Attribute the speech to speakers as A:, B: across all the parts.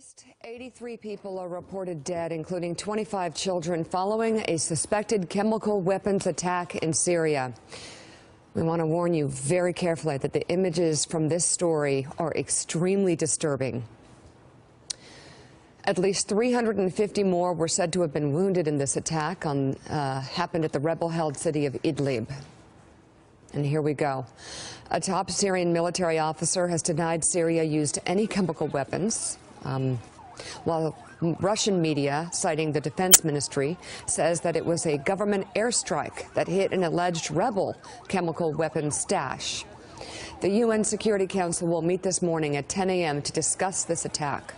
A: least 83 people are reported dead, including 25 children, following a suspected chemical weapons attack in Syria. We want to warn you very carefully that the images from this story are extremely disturbing. At least 350 more were said to have been wounded in this attack happened at the rebel-held city of Idlib. And here we go. A top Syrian military officer has denied Syria used any chemical weapons, while Russian media, citing the defense ministry, says that it was a government airstrike that hit an alleged rebel chemical weapons stash. The UN Security Council will meet this morning at 10 a.m. to discuss this attack.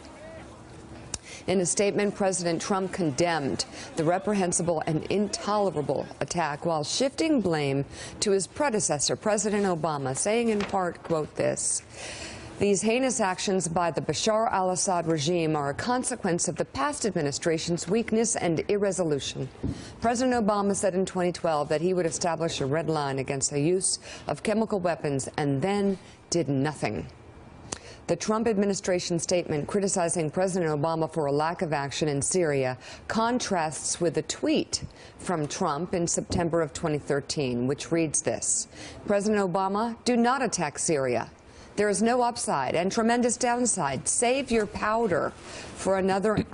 A: In a statement, President Trump condemned the reprehensible and intolerable attack while shifting blame to his predecessor, President Obama, saying in part, quote, this: "These heinous actions by the Bashar al-Assad regime are a consequence of the past administration's weakness and irresolution." President Obama said in 2012 that he would establish a red line against the use of chemical weapons and then did nothing. The Trump administration statement criticizing President Obama for a lack of action in Syria contrasts with a tweet from Trump in September of 2013, which reads this: "President Obama, do not attack Syria. There is no upside and tremendous downside. Save your powder for another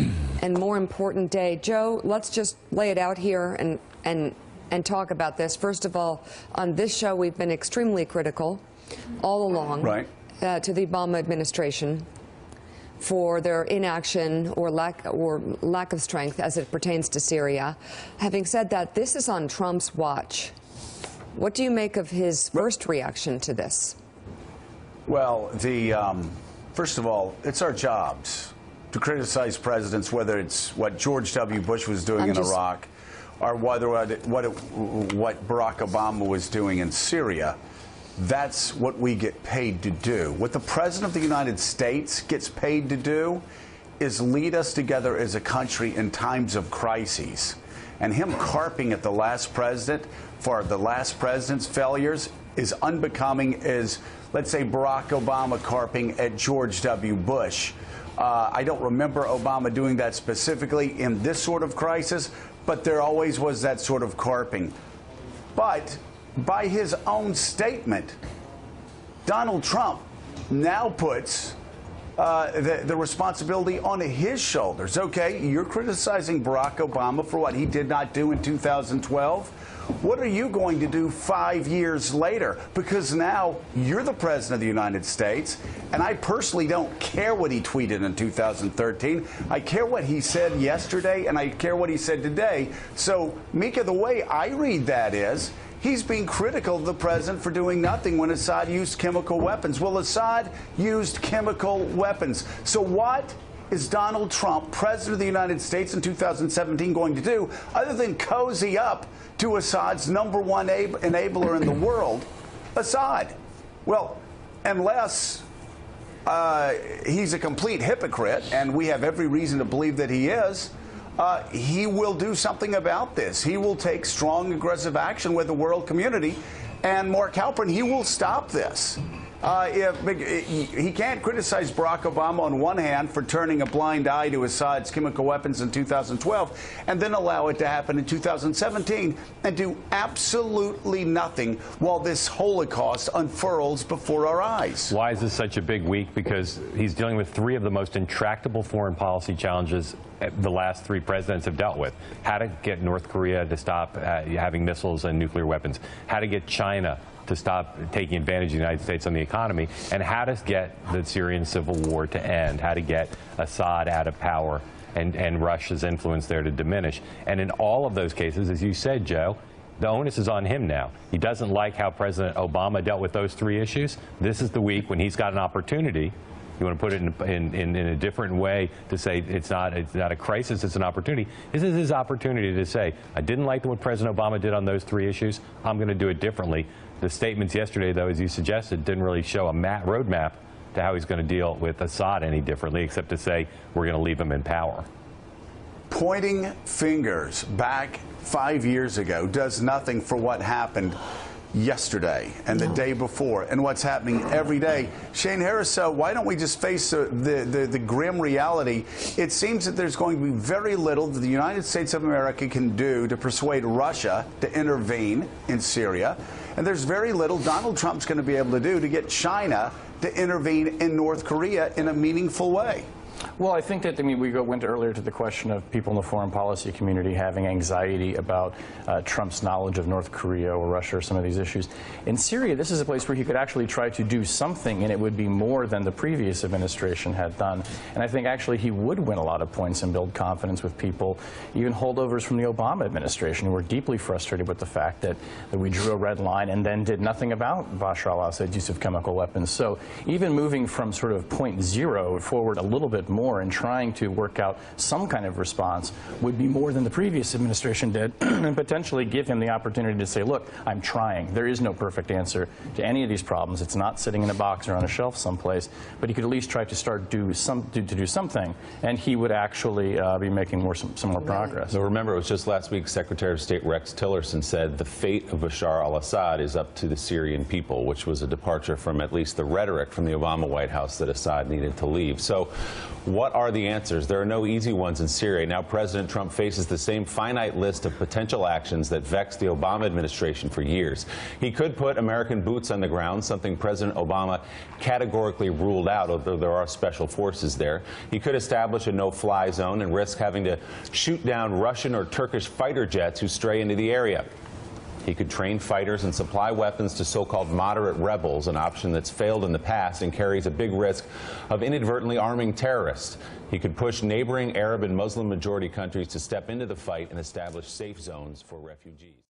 A: and more important day." Joe, let's just lay it out here and talk about this. First of all, on this show, we've been extremely critical all along.
B: Right.
A: To the Obama administration for their inaction or lack of strength as it pertains to Syria. Having said that, this is on Trump's watch. What do you make of his first reaction to this?
B: Well, first of all, it's our jobs to criticize presidents, whether it's what George W. Bush was doing in Iraq or what Barack Obama was doing in Syria. That's what we get paid to do. What the President of the United States gets paid to do is lead us together as a country in times of crises. And him carping at the last president for the last president's failures is unbecoming as, let's say, Barack Obama carping at George W. Bush. I don't remember Obama doing that specifically in this sort of crisis, but there always was that sort of carping. But by his own statement, Donald Trump now puts the responsibility on his shoulders. Okay, you're criticizing Barack Obama for what he did not do in 2012. What are you going to do 5 years later? Because now you're the President of the United States, and I personally don't care what he tweeted in 2013. I care what he said yesterday, and I care what he said today. So, Mika, the way I read that is, he's being critical of the president for doing nothing when Assad used chemical weapons. Well, Assad used chemical weapons. So what is Donald Trump, President of the United States in 2017, going to do other than cozy up to Assad's #1 enabler in the world, Assad? Well, unless he's a complete hypocrite, and we have every reason to believe that he is, he will do something about this. He will take strong, aggressive action with the world community. And Mark Halperin, he will stop this. He can't criticize Barack Obama on one hand for turning a blind eye to Assad's chemical weapons in 2012 and then allow it to happen in 2017 and do absolutely nothing while this Holocaust unfurls before our eyes.
C: Why is this such a big week? Because he's dealing with three of the most intractable foreign policy challenges the last three presidents have dealt with. How to get North Korea to stop having missiles and nuclear weapons. How to get China to stop taking advantage of the United States on the economy, and how to get the Syrian civil war to end, how to get Assad out of power and Russia's influence there to diminish. And in all of those cases, as you said, Joe, the onus is on him now. He doesn't like how President Obama dealt with those three issues. This is the week when he's got an opportunity. You want to put it in a different way to say it's not a crisis, it's an opportunity. This is his opportunity to say, I didn't like what President Obama did on those three issues. I'm going to do it differently. The statements yesterday, though, as you suggested, didn't really show a roadmap to how he's going to deal with Assad any differently, except to say we're going to leave him in power.
B: Pointing fingers back 5 years ago does nothing for what happened yesterday and the day before and what's happening every day. Shane Harris, why don't we just face the grim reality? It seems that there's going to be very little that the United States of America can do to persuade Russia to intervene in Syria, and there's very little Donald Trump's going to be able to do to get China to intervene in North Korea in a meaningful way.
D: Well, I think that, we went earlier to the question of people in the foreign policy community having anxiety about Trump's knowledge of North Korea or Russia or some of these issues. In Syria, this is a place where he could actually try to do something, and it would be more than the previous administration had done. And I think actually he would win a lot of points and build confidence with people, even holdovers from the Obama administration, who were deeply frustrated with the fact that we drew a red line and then did nothing about Bashar al-Assad's use of chemical weapons. So even moving from sort of point zero forward a little bit more and trying to work out some kind of response would be more than the previous administration did, and potentially give him the opportunity to say, look, I'm trying. There is no perfect answer to any of these problems. It's not sitting in a box or on a shelf someplace, but he could at least try to start to do something, and he would actually be making some more progress.
E: So remember, it was just last week Secretary of State Rex Tillerson said the fate of Bashar al-Assad is up to the Syrian people, which was a departure from at least the rhetoric from the Obama White House that Assad needed to leave. So what are the answers? There are no easy ones in Syria. Now President Trump faces the same finite list of potential actions that vexed the Obama administration for years. He could put American boots on the ground, something President Obama categorically ruled out, although there are special forces there. He could establish a no-fly zone and risk having to shoot down Russian or Turkish fighter jets who stray into the area. He could train fighters and supply weapons to so-called moderate rebels, an option that's failed in the past and carries a big risk of inadvertently arming terrorists. He could push neighboring Arab and Muslim majority countries to step into the fight and establish safe zones for refugees.